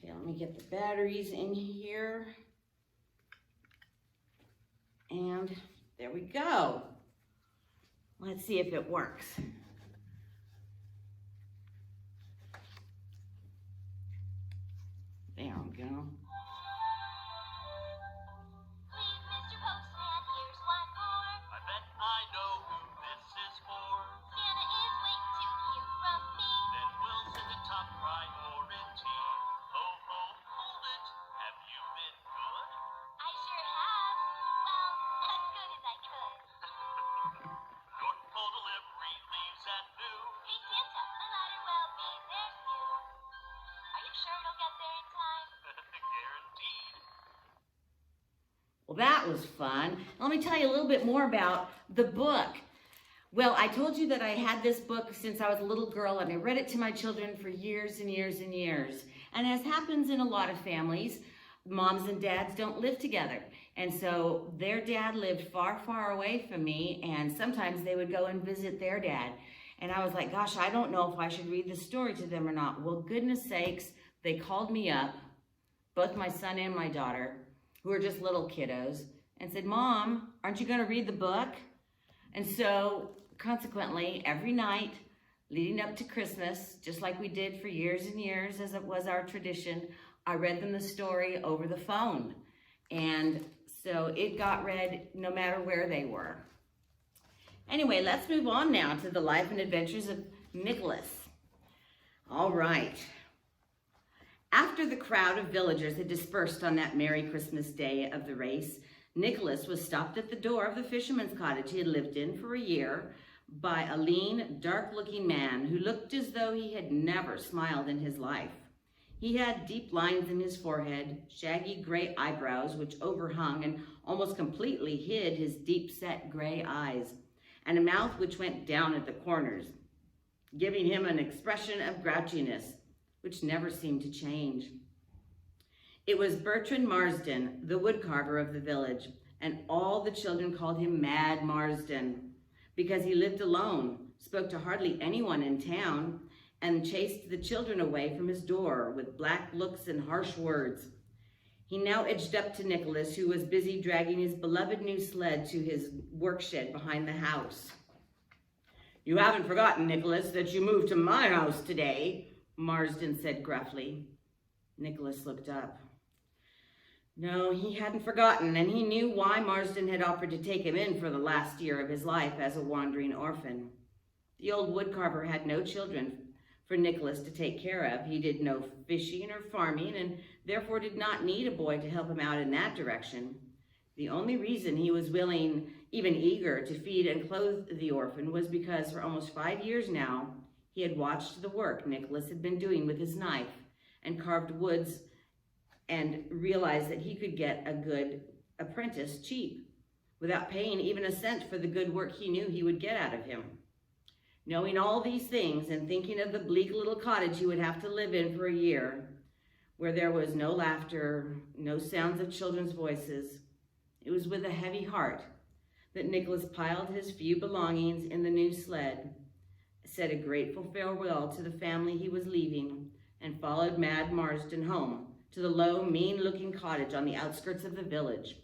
Okay, let me get the batteries in here. And there we go. Let's see if it works. There we go. Please, Mr. Postman, here's one more. I bet I know who this is for. Santa is waiting to hear from me. Then we'll send a top priority. Ho, ho, hold it. Have you been good? I sure have. Well, as good as I could. North Pole delivery leaves at noon. Hey, Santa, I might as well be there soon. Are you sure it'll get there in time? Guaranteed. Well, that was fun. Let me tell you a little bit more about the book. Well, I told you that I had this book since I was a little girl, and I read it to my children for years and years and years. And as happens in a lot of families, moms and dads don't live together. And so their dad lived far, far away from me, and sometimes they would go and visit their dad. And I was like, gosh, I don't know if I should read the story to them or not. Well, goodness sakes, they called me up, both my son and my daughter, who were just little kiddos, and said, Mom, aren't you going to read the book? And so, consequently, every night leading up to Christmas, just like we did for years and years, as it was our tradition, I read them the story over the phone. And so it got read no matter where they were. Anyway, let's move on now to the life and adventures of Nicholas. All right. After the crowd of villagers had dispersed on that Merry Christmas day of the race, Nicholas was stopped at the door of the fisherman's cottage he had lived in for a year by a lean, dark-looking man who looked as though he had never smiled in his life. He had deep lines in his forehead, shaggy gray eyebrows which overhung and almost completely hid his deep-set gray eyes, and a mouth which went down at the corners, giving him an expression of grouchiness which never seemed to change. It was Bertrand Marsden, the woodcarver of the village, and all the children called him Mad Marsden because he lived alone, spoke to hardly anyone in town, and chased the children away from his door with black looks and harsh words. He now edged up to Nicholas, who was busy dragging his beloved new sled to his workshed behind the house. You haven't forgotten, Nicholas, that you moved to my house today, Marsden said gruffly. Nicholas looked up. No, he hadn't forgotten, and he knew why Marsden had offered to take him in for the last year of his life as a wandering orphan. The old woodcarver had no children for Nicholas to take care of. He did no fishing or farming, and therefore did not need a boy to help him out in that direction. The only reason he was willing, even eager, to feed and clothe the orphan was because for almost 5 years now, he had watched the work Nicholas had been doing with his knife and carved woods, and realized that he could get a good apprentice cheap, without paying even a cent for the good work he knew he would get out of him. Knowing all these things and thinking of the bleak little cottage he would have to live in for a year, where there was no laughter, no sounds of children's voices, it was with a heavy heart that Nicholas piled his few belongings in the new sled, said a grateful farewell to the family he was leaving, and followed Mad Marsden home to the low, mean-looking cottage on the outskirts of the village.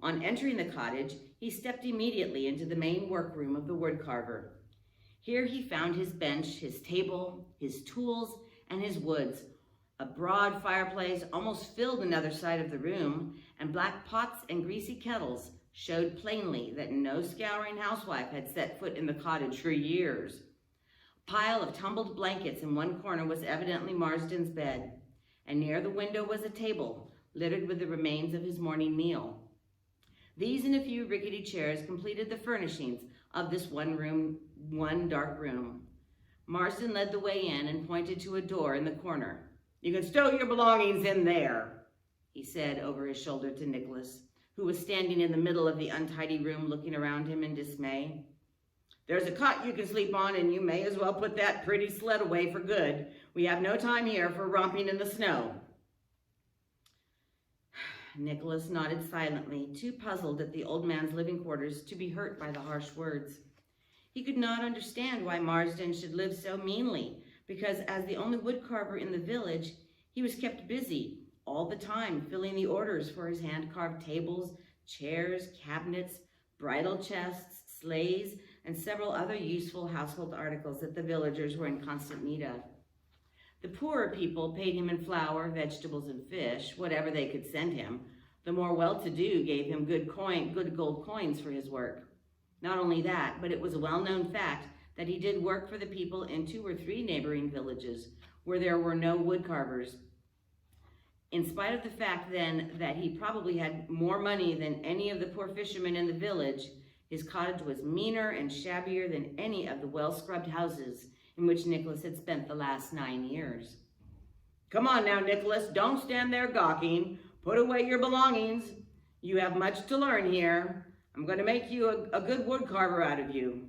On entering the cottage, he stepped immediately into the main workroom of the woodcarver. Here he found his bench, his table, his tools, and his woods. A broad fireplace almost filled another side of the room, and black pots and greasy kettles showed plainly that no scouring housewife had set foot in the cottage for years. A pile of tumbled blankets in one corner was evidently Marsden's bed, and near the window was a table littered with the remains of his morning meal. These and a few rickety chairs completed the furnishings of this one dark room. Marsden led the way in and pointed to a door in the corner. You can stow your belongings in there, he said over his shoulder to Nicholas, who was standing in the middle of the untidy room looking around him in dismay. There's a cot you can sleep on, and you may as well put that pretty sled away for good. We have no time here for romping in the snow. Nicholas nodded silently, too puzzled at the old man's living quarters to be hurt by the harsh words. He could not understand why Marsden should live so meanly, because as the only woodcarver in the village, He was kept busy all the time, filling the orders for his hand-carved tables, chairs, cabinets, bridal chests, sleighs, and several other useful household articles that the villagers were in constant need of. The poorer people paid him in flour, vegetables, and fish, whatever they could send him. The more well-to-do gave him good gold coins for his work. Not only that, but it was a well-known fact that he did work for the people in 2 or 3 neighboring villages where there were no woodcarvers. In spite of the fact then that he probably had more money than any of the poor fishermen in the village, his cottage was meaner and shabbier than any of the well-scrubbed houses in which Nicholas had spent the last 9 years. "Come on now, Nicholas, don't stand there gawking. Put away your belongings. You have much to learn here. I'm going to make you a good woodcarver out of you.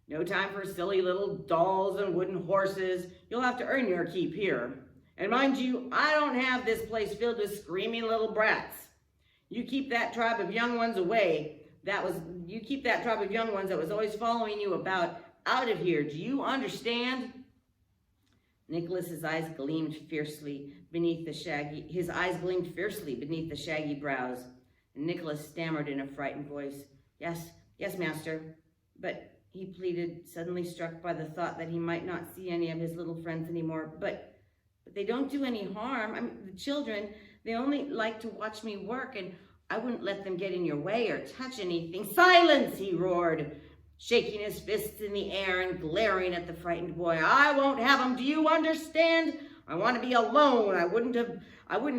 No time for silly little dolls and wooden horses. You'll have to earn your keep here. And mind you, I don't have this place filled with screaming little brats. You keep that tribe of young ones away. You keep that tribe of young ones that was always following you about out of here. Do you understand?" Nicholas's eyes gleamed fiercely beneath the shaggy brows. And Nicholas stammered in a frightened voice, Yes, master." But he pleaded, suddenly struck by the thought that he might not see any of his little friends anymore. But they don't do any harm. The children, they only like to watch me work, and I wouldn't let them get in your way or touch anything." "Silence!" he roared, shaking his fists in the air and glaring at the frightened boy. "I won't have them. Do you understand? I want to be alone. I wouldn't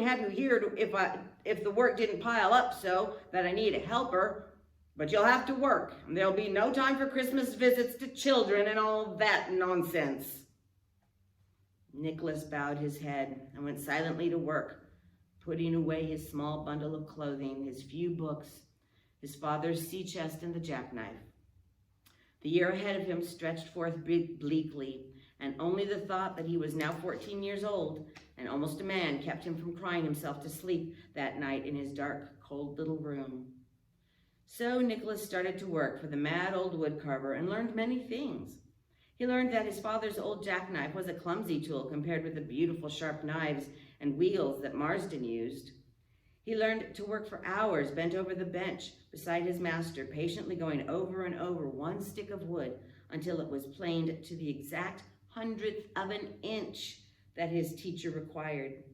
have you here if the work didn't pile up so that I need a helper. But you'll have to work. There'll be no time for Christmas visits to children and all that nonsense." Nicholas bowed his head and went silently to work, putting away his small bundle of clothing, his few books, his father's sea chest, and the jackknife. The year ahead of him stretched forth bleakly, and only the thought that he was now 14 years old and almost a man kept him from crying himself to sleep that night in his dark, cold little room. So Nicholas started to work for the mad old woodcarver and learned many things. He learned that his father's old jackknife was a clumsy tool compared with the beautiful sharp knives and wheels that Marsden used. He learned to work for hours bent over the bench beside his master, patiently going over and over one stick of wood until it was planed to the exact 100th of an inch that his teacher required.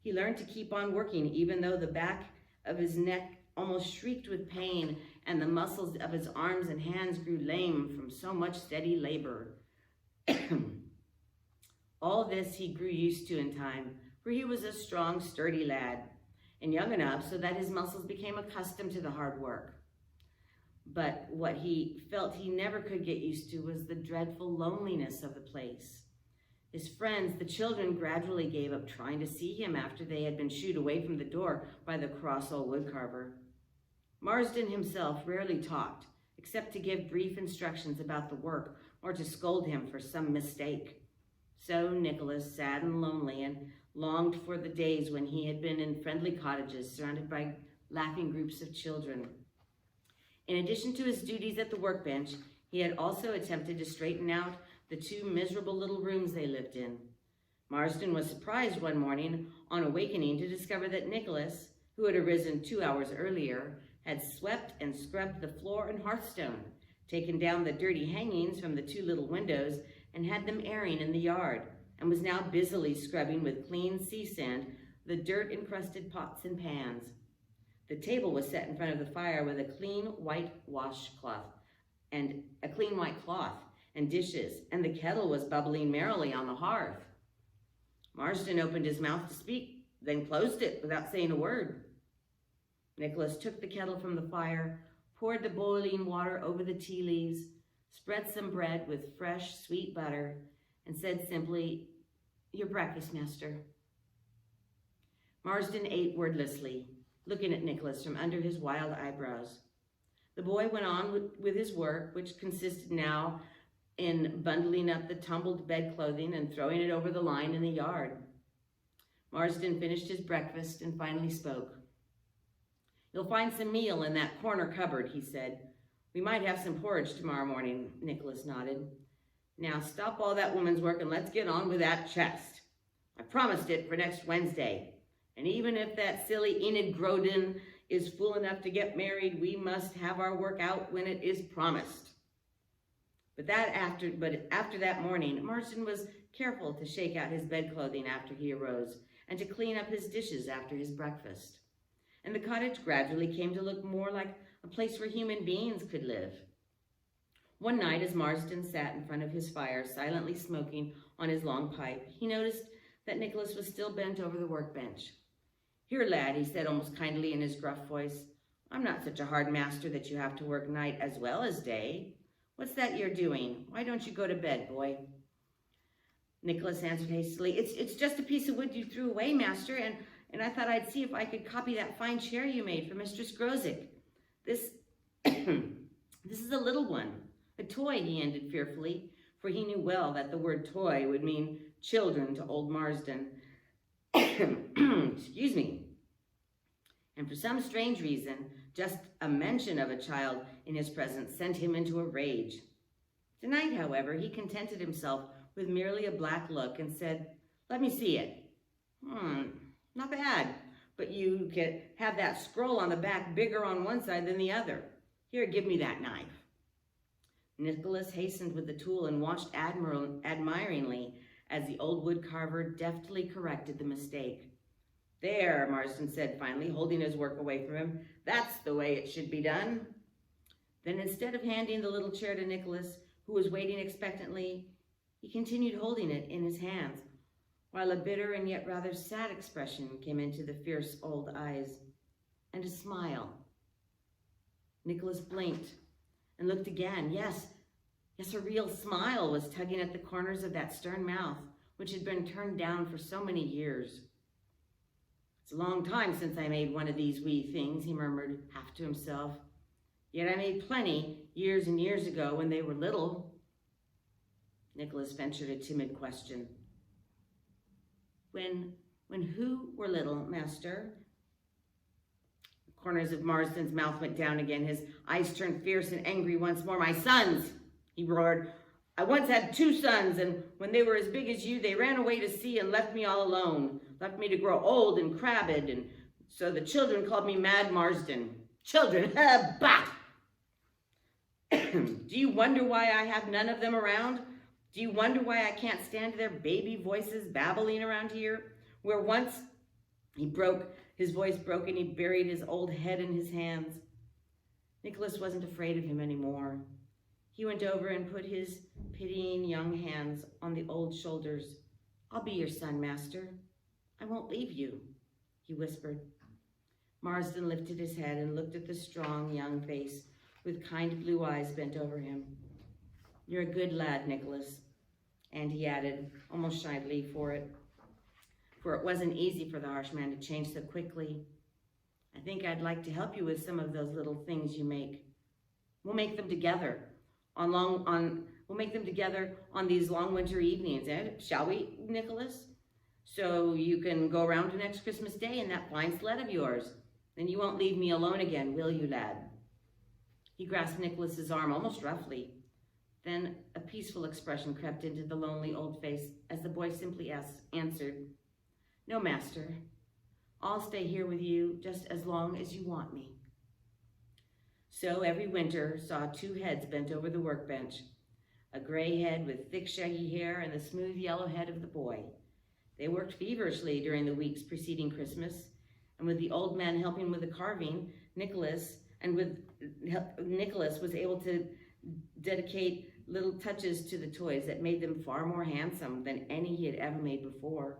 He learned to keep on working even though the back of his neck almost shrieked with pain, and the muscles of his arms and hands grew lame from so much steady labor. All this he grew used to in time, for he was a strong, sturdy lad, and young enough so that his muscles became accustomed to the hard work. But what he felt he never could get used to was the dreadful loneliness of the place. His friends, the children, gradually gave up trying to see him after they had been shooed away from the door by the cross old woodcarver. Marsden himself rarely talked, except to give brief instructions about the work or to scold him for some mistake. So Nicholas, sad and lonely, and longed for the days when he had been in friendly cottages surrounded by laughing groups of children. In addition to his duties at the workbench, he had also attempted to straighten out the 2 miserable little rooms they lived in. Marsden was surprised one morning on awakening to discover that Nicholas, who had arisen 2 hours earlier, had swept and scrubbed the floor and hearthstone, taken down the dirty hangings from the 2 little windows, and had them airing in the yard, and was now busily scrubbing with clean sea sand the dirt-encrusted pots and pans. The table was set in front of the fire with a clean white cloth and dishes, and the kettle was bubbling merrily on the hearth. Marsden opened his mouth to speak, then closed it without saying a word. Nicholas took the kettle from the fire, poured the boiling water over the tea leaves, spread some bread with fresh, sweet butter, and said simply, "Your breakfast, master." Marsden ate wordlessly, looking at Nicholas from under his wild eyebrows. The boy went on with his work, which consisted now in bundling up the tumbled bedclothing and throwing it over the line in the yard. Marsden finished his breakfast and finally spoke. "You'll find some meal in that corner cupboard," he said. "We might have some porridge tomorrow morning." Nicholas nodded. "Now stop all that woman's work and let's get on with that chest. I promised it for next Wednesday. And even if that silly Enid Grodin is fool enough to get married, we must have our work out when it is promised. But after that morning, Marston was careful to shake out his bedclothing after he arose and to clean up his dishes after his breakfast. And the cottage gradually came to look more like a place where human beings could live. One night, as Marsden sat in front of his fire, silently smoking on his long pipe, he noticed that Nicholas was still bent over the workbench. "Here, lad," he said almost kindly in his gruff voice, "I'm not such a hard master that you have to work night as well as day. What's that you're doing? Why don't you go to bed, boy?" Nicholas answered hastily, It's just a piece of wood you threw away, master, and I thought I'd see if I could copy that fine chair you made for Mistress Grosick. This, this is a little one, a toy," he ended fearfully, for he knew well that the word toy would mean children to old Marsden. Excuse me. And for some strange reason, just a mention of a child in his presence sent him into a rage. Tonight, however, he contented himself with merely a black look and said, "Let me see it." Not bad, but you could have that scroll on the back bigger on one side than the other. Here, give me that knife." Nicholas hastened with the tool and watched admiringly as the old wood carver deftly corrected the mistake. "There," Marsden said finally, holding his work away from him. "That's the way it should be done." Then instead of handing the little chair to Nicholas, who was waiting expectantly, he continued holding it in his hands, while a bitter and yet rather sad expression came into the fierce old eyes, and a smile. Nicholas blinked and looked again. Yes, a real smile was tugging at the corners of that stern mouth, which had been turned down for so many years. "It's a long time since I made one of these wee things," he murmured half to himself. "Yet I made plenty years and years ago when they were little." Nicholas ventured a timid question. When who were little, master?" The corners of Marsden's mouth went down again. His eyes turned fierce and angry once more. "My sons," he roared. "I once had 2 sons, and when they were as big as you, they ran away to sea and left me all alone, left me to grow old and crabbed, and so the children called me Mad Marsden. Children, bah! Do you wonder why I have none of them around? Do you wonder why I can't stand their baby voices babbling around here, where once," his voice broke and he buried his old head in his hands. Nicholas wasn't afraid of him anymore. He went over and put his pitying young hands on the old shoulders. "I'll be your son, master. I won't leave you," he whispered. Marsden lifted his head and looked at the strong young face with kind blue eyes bent over him. "You're a good lad, Nicholas," and he added, almost shyly, for it wasn't easy for the harsh man to change so quickly, "I think I'd like to help you with some of those little things you make. We'll make them together on these long winter evenings, shall we, Nicholas? So you can go around to next Christmas Day in that fine sled of yours. Then you won't leave me alone again, will you, lad?" He grasped Nicholas's arm almost roughly. Then a peaceful expression crept into the lonely old face as the boy simply answered, "No, master. I'll stay here with you just as long as you want me." So every winter saw 2 heads bent over the workbench, a gray head with thick shaggy hair and the smooth yellow head of the boy. They worked feverishly during the weeks preceding Christmas, and with the old man helping with the carving, Nicholas was able to dedicate little touches to the toys that made them far more handsome than any he had ever made before.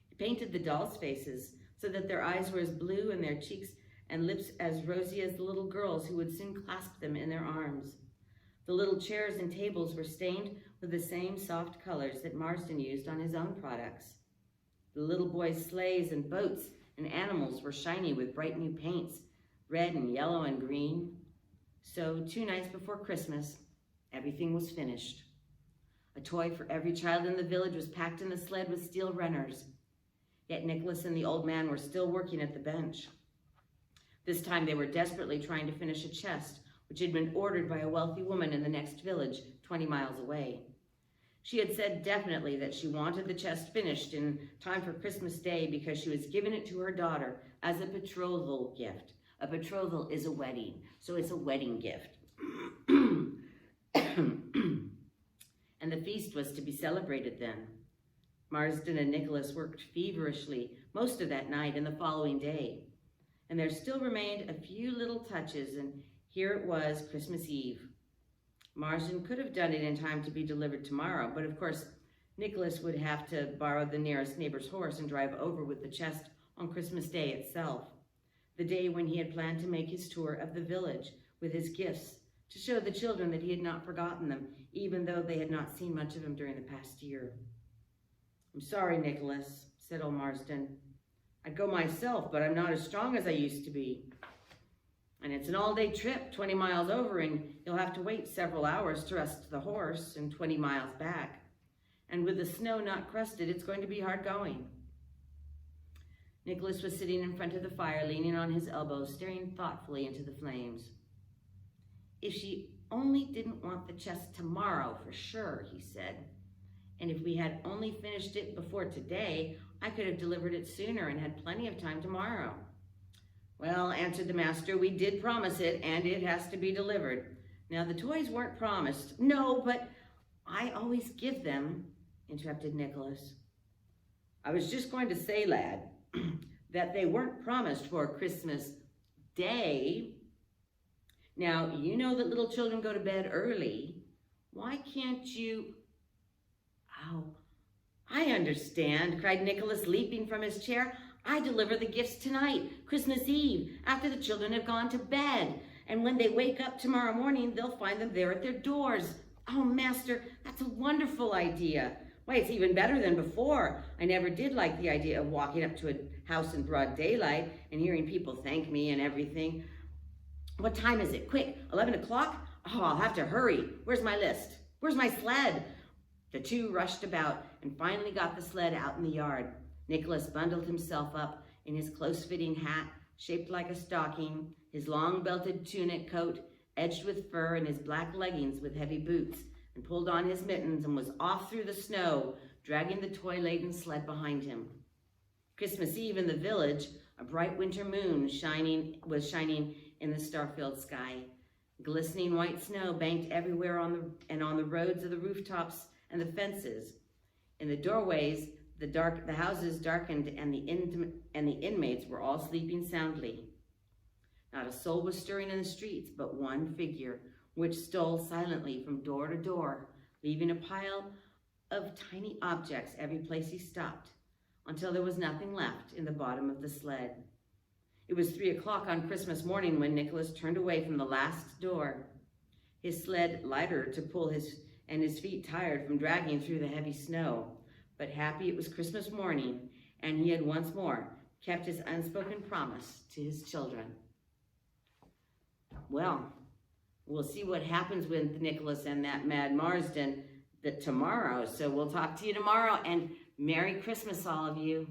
He painted the dolls' faces so that their eyes were as blue and their cheeks and lips as rosy as the little girls who would soon clasp them in their arms. The little chairs and tables were stained with the same soft colors that Marsden used on his own products. The little boys' sleighs and boats and animals were shiny with bright new paints, red and yellow and green. So 2 nights before Christmas, everything was finished. A toy for every child in the village was packed in the sled with steel runners. Yet Nicholas and the old man were still working at the bench. This time they were desperately trying to finish a chest, which had been ordered by a wealthy woman in the next village, 20 miles away. She had said definitely that she wanted the chest finished in time for Christmas Day because she was giving it to her daughter as a betrothal gift. A betrothal is a wedding, so it's a wedding gift. And the feast was to be celebrated then. Marsden and Nicholas worked feverishly most of that night and the following day. And there still remained a few little touches, and here it was, Christmas Eve. Marsden could have done it in time to be delivered tomorrow, but of course, Nicholas would have to borrow the nearest neighbor's horse and drive over with the chest on Christmas Day itself, the day when he had planned to make his tour of the village with his gifts to show the children that he had not forgotten them, even though they had not seen much of him during the past year. "I'm sorry, Nicholas," said old Marsden. "I'd go myself, but I'm not as strong as I used to be. And it's an all-day trip, 20 miles over, and you'll have to wait several hours to rest the horse and 20 miles back. And with the snow not crusted, it's going to be hard going." Nicholas was sitting in front of the fire, leaning on his elbow, staring thoughtfully into the flames. "If she only didn't want the chest tomorrow for sure," he said. "And if we had only finished it before today, I could have delivered it sooner and had plenty of time tomorrow." "Well," answered the master, "we did promise it, and it has to be delivered. Now, the toys weren't promised." "No, but I always give them," interrupted Nicholas. "I was just going to say, lad, that they weren't promised for Christmas Day. Now, you know that little children go to bed early. Why can't you—" "Oh, I understand," cried Nicholas, leaping from his chair. "I deliver the gifts tonight, Christmas Eve, after the children have gone to bed. And when they wake up tomorrow morning, they'll find them there at their doors. Oh, master, that's a wonderful idea. Why, it's even better than before. I never did like the idea of walking up to a house in broad daylight and hearing people thank me and everything. What time is it? Quick, 11 o'clock? Oh, I'll have to hurry. Where's my list? Where's my sled?" The two rushed about and finally got the sled out in the yard. Nicholas bundled himself up in his close-fitting hat, shaped like a stocking, his long belted tunic coat, edged with fur, and his black leggings with heavy boots, and pulled on his mittens and was off through the snow, dragging the toy-laden sled behind him. Christmas Eve in the village, a bright winter moon was shining in the star-filled sky. Glistening white snow banked everywhere on the roads of the rooftops and the fences. In the doorways, the houses darkened, and the inmates were all sleeping soundly. Not a soul was stirring in the streets, but one figure, which stole silently from door to door, leaving a pile of tiny objects every place he stopped, until there was nothing left in the bottom of the sled. It was 3 o'clock on Christmas morning when Nicholas turned away from the last door, his sled lighter to pull and his feet tired from dragging through the heavy snow. But happy it was Christmas morning, and he had once more kept his unspoken promise to his children. Well, we'll see what happens with Nicholas and that mad Marsden tomorrow. So we'll talk to you tomorrow, and Merry Christmas, all of you.